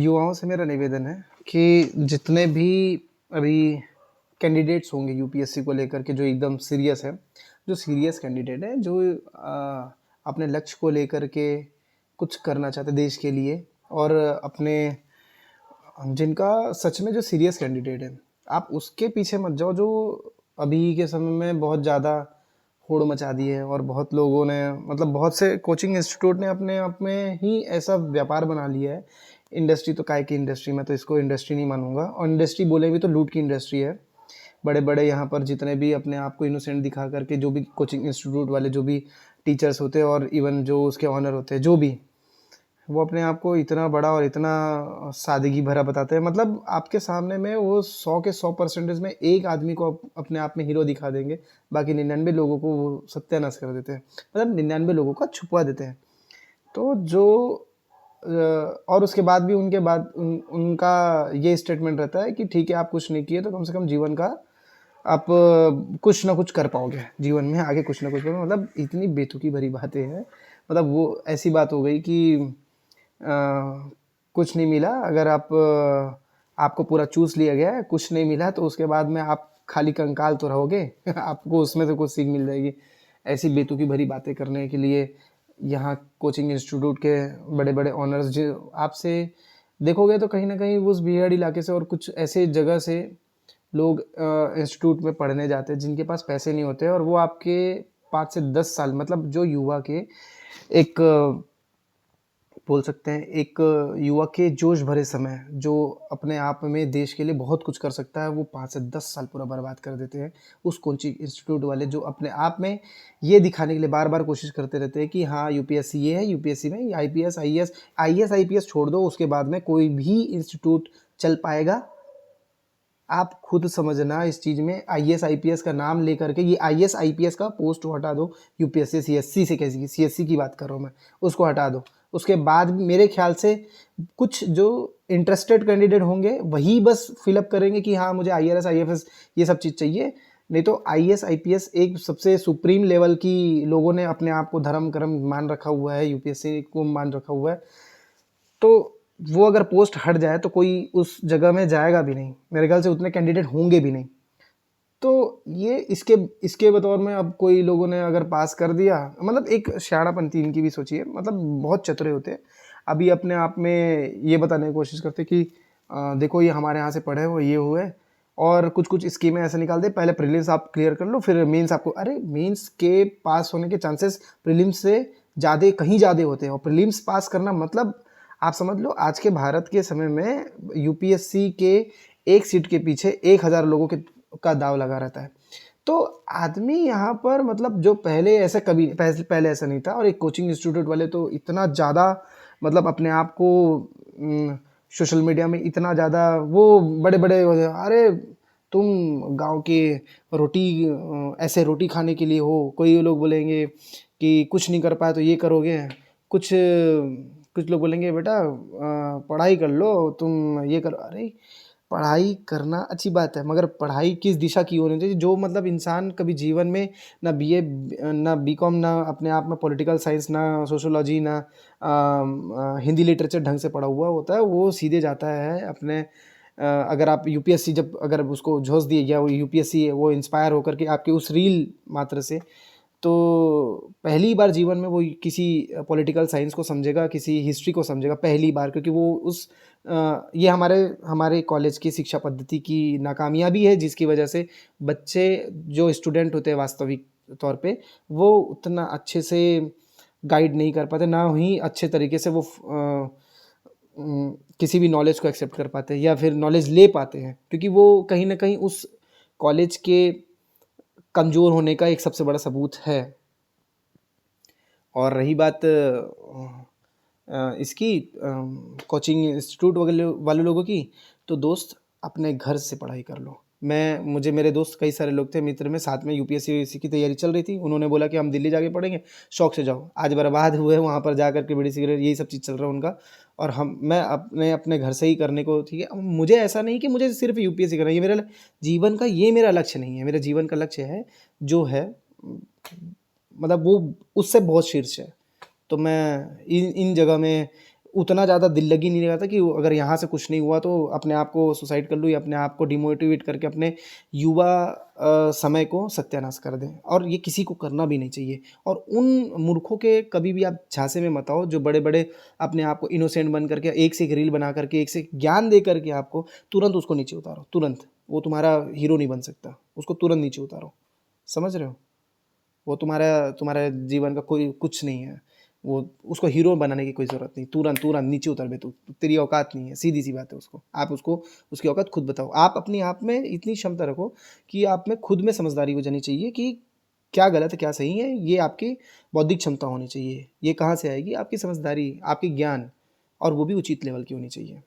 युवाओं से मेरा निवेदन है कि जितने भी अभी कैंडिडेट्स होंगे यूपीएससी को लेकर के जो एकदम सीरियस है, जो सीरियस कैंडिडेट है, जो अपने लक्ष्य को लेकर के कुछ करना चाहते देश के लिए और अपने जिनका सच में जो सीरियस कैंडिडेट है, आप उसके पीछे मत जाओ जो अभी के समय में बहुत ज़्यादा होड़ मचा दी है और बहुत लोगों ने मतलब बहुत से कोचिंग इंस्टीट्यूट ने अपने आप में ही ऐसा व्यापार बना लिया है। इंडस्ट्री तो काय की इंडस्ट्री, मैं तो इसको इंडस्ट्री नहीं मानूंगा, और इंडस्ट्री बोले भी तो लूट की इंडस्ट्री है। बड़े बड़े यहाँ पर जितने भी अपने आप को इनोसेंट दिखा करके जो भी कोचिंग इंस्टीट्यूट वाले जो भी टीचर्स होते हैं और इवन जो उसके ऑनर होते हैं, जो भी वो अपने आप को इतना बड़ा और इतना सादगी भरा बताते हैं। मतलब आपके सामने में वो 100 के 100% में एक आदमी को अपने आप में हीरो दिखा देंगे, बाकी 99 लोगों को वो सत्यानाश कर देते हैं, मतलब 99 लोगों का छुपवा देते हैं। तो जो और उसके बाद भी उनके बाद उनका ये स्टेटमेंट रहता है कि ठीक है, आप कुछ नहीं किए तो कम से कम जीवन का आप कुछ ना कुछ कर पाओगे जीवन में, आगे कुछ ना कुछ करो। मतलब इतनी बेतुकी भरी बातें हैं। मतलब वो ऐसी बात हो गई कि कुछ नहीं मिला, अगर आपको पूरा चूस लिया गया है, कुछ नहीं मिला तो उसके बाद में आप खाली कंकाल तो रहोगे आपको उसमें से कुछ सीख मिल जाएगी। ऐसी बेतुकी भरी बातें करने के लिए यहाँ कोचिंग इंस्टीट्यूट के बड़े बड़े ऑनर्स जो आपसे देखोगे तो कहीं ना कहीं उस भीड़ इलाके से और कुछ ऐसे जगह से लोग इंस्टीट्यूट में पढ़ने जाते हैं जिनके पास पैसे नहीं होते, और वो आपके 5 से 10 साल, मतलब जो युवा के एक बोल सकते हैं एक युवा के जोश भरे समय, जो अपने आप में देश के लिए बहुत कुछ कर सकता है, वो 5 से 10 साल पूरा बर्बाद कर देते हैं उस कोचिंग इंस्टीट्यूट वाले, जो अपने आप में ये दिखाने के लिए बार बार कोशिश करते रहते हैं कि हाँ यूपीएससी ये है, यूपीएससी में आईपीएस आईएएस छोड़ दो, उसके बाद में कोई भी इंस्टीट्यूट चल पाएगा। आप खुद समझना इस चीज़ में, आईएएस आईपीएस का नाम लेकर के, ये आईएएस आईपीएस का पोस्ट हटा दो, यूपीएससी सीएससी से, कैसी सीएससी की बात कर रहा हूँ मैं, उसको हटा दो। उसके बाद मेरे ख्याल से कुछ जो इंटरेस्टेड कैंडिडेट होंगे वही बस फिलअप करेंगे कि हाँ मुझे आईआरएस आईएफएस ये सब चीज़ चाहिए, नहीं तो आईएएस आईपीएस एक सबसे सुप्रीम लेवल की लोगों ने अपने आप को धर्म कर्म मान रखा हुआ है, यूपीएससी को मान रखा हुआ है। तो वो अगर पोस्ट हट जाए तो कोई उस जगह में जाएगा भी नहीं, मेरे ख्याल से उतने कैंडिडेट होंगे भी नहीं। तो ये इसके इसके बतौर में अब कोई लोगों ने अगर पास कर दिया, मतलब एक शाणापंती इनकी भी सोचिए, मतलब बहुत चतुरे होते हैं। अभी अपने आप में ये बताने की कोशिश करते कि देखो ये हमारे यहाँ से पढ़े हुए ये हुए, और कुछ कुछ स्कीमें ऐसे निकाल दे, पहले प्रीलिम्स आप क्लियर कर लो फिर मेंस आपको, अरे मेंस के पास होने के चांसेस प्रीलिम्स से ज़्यादा कहीं ज़्यादा होते हैं, और प्रीलिम्स पास करना मतलब आप समझ लो आज के भारत के समय में यूपीएससी के एक सीट के पीछे 1000 लोगों के का दाव लगा रहता है। तो आदमी यहाँ पर मतलब जो पहले ऐसा कभी पहले ऐसा नहीं था, और एक कोचिंग इंस्टीट्यूट वाले तो इतना ज़्यादा मतलब अपने आप को सोशल मीडिया में इतना ज़्यादा वो बड़े बड़े, अरे तुम गांव के रोटी ऐसे रोटी खाने के लिए हो, कोई लोग बोलेंगे कि कुछ नहीं कर पाए तो ये करोगे, कुछ कुछ लोग बोलेंगे बेटा पढ़ाई कर लो, तुम ये करो। अरे पढ़ाई करना अच्छी बात है, मगर पढ़ाई किस दिशा की होनी चाहिए, जो मतलब इंसान कभी जीवन में ना बीए ना बीकॉम ना अपने आप में पॉलिटिकल साइंस ना सोशोलॉजी ना हिंदी लिटरेचर ढंग से पढ़ा हुआ होता है, वो सीधे जाता है अपने अगर आप यूपीएससी जब अगर उसको झोंस दिए गया वो यूपीएससी वो इंस्पायर होकर के आपके उस रील मात्र से, तो पहली बार जीवन में वो किसी पॉलिटिकल साइंस को समझेगा, किसी हिस्ट्री को समझेगा पहली बार, क्योंकि वो उस ये हमारे हमारे कॉलेज की शिक्षा पद्धति की नाकामयाबी है, जिसकी वजह से बच्चे जो स्टूडेंट होते हैं वास्तविक तौर पे वो उतना अच्छे से गाइड नहीं कर पाते, ना ही अच्छे तरीके से वो किसी भी नॉलेज को एक्सेप्ट कर पाते हैं या फिर नॉलेज ले पाते हैं, क्योंकि वो कहीं ना कहीं उस कॉलेज के कमज़ोर होने का एक सबसे बड़ा सबूत है। और रही बात इसकी कोचिंग इंस्टीट्यूट वगैरह वाले लोगों की, तो दोस्त अपने घर से पढ़ाई कर लो। मुझे मेरे दोस्त कई सारे लोग थे मित्र में, साथ में यूपीएससी की तैयारी चल रही थी, उन्होंने बोला कि हम दिल्ली जाके पढ़ेंगे, शौक से जाओ, आज बर्बाद हुए वहाँ पर जा करके बीड़ी सिगरेट यही सब चीज़ चल रहा है उनका। और मैं अपने अपने घर से ही करने को, ठीक है, मुझे ऐसा नहीं कि मुझे सिर्फ यूपीएससी करना है, ये मेरा जीवन का ये मेरा लक्ष्य नहीं है, मेरा जीवन का लक्ष्य है जो है मतलब वो उससे बहुत शीर्ष है। तो मैं इन इन जगह में उतना ज़्यादा दिल लगी नहीं रहता कि अगर यहाँ से कुछ नहीं हुआ तो अपने आप को सुसाइड कर लूँ या अपने आप को डिमोटिवेट करके अपने युवा समय को सत्यानाश कर दें। और ये किसी को करना भी नहीं चाहिए। और उन मूर्खों के कभी भी आप झांसे में मत आओ जो बड़े-बड़े अपने आप को इनोसेंट बन करके एक से एक रील बना करके, एक से एक ज्ञान दे करके आपको तुरंत उसको नीचे उतारो, तुरंत। वो तुम्हारा हीरो नहीं बन सकता, उसको तुरंत नीचे उतारो। समझ रहे हो? वो तुम्हारा तुम्हारे जीवन का कोई कुछ नहीं है। वो उसको हीरो बनाने की कोई ज़रूरत नहीं। तुरंत तुरंत नीचे उतर बे तू, तेरी औकात नहीं है, सीधी सी बात है। उसको आप उसको उसकी औकात खुद बताओ। आप अपने आप में इतनी क्षमता रखो कि आप में खुद में समझदारी हो जानी चाहिए कि क्या गलत है क्या सही है। ये आपकी बौद्धिक क्षमता होनी चाहिए। ये कहाँ से आएगी? आपकी समझदारी, आपकी ज्ञान, और वो भी उचित लेवल की होनी चाहिए।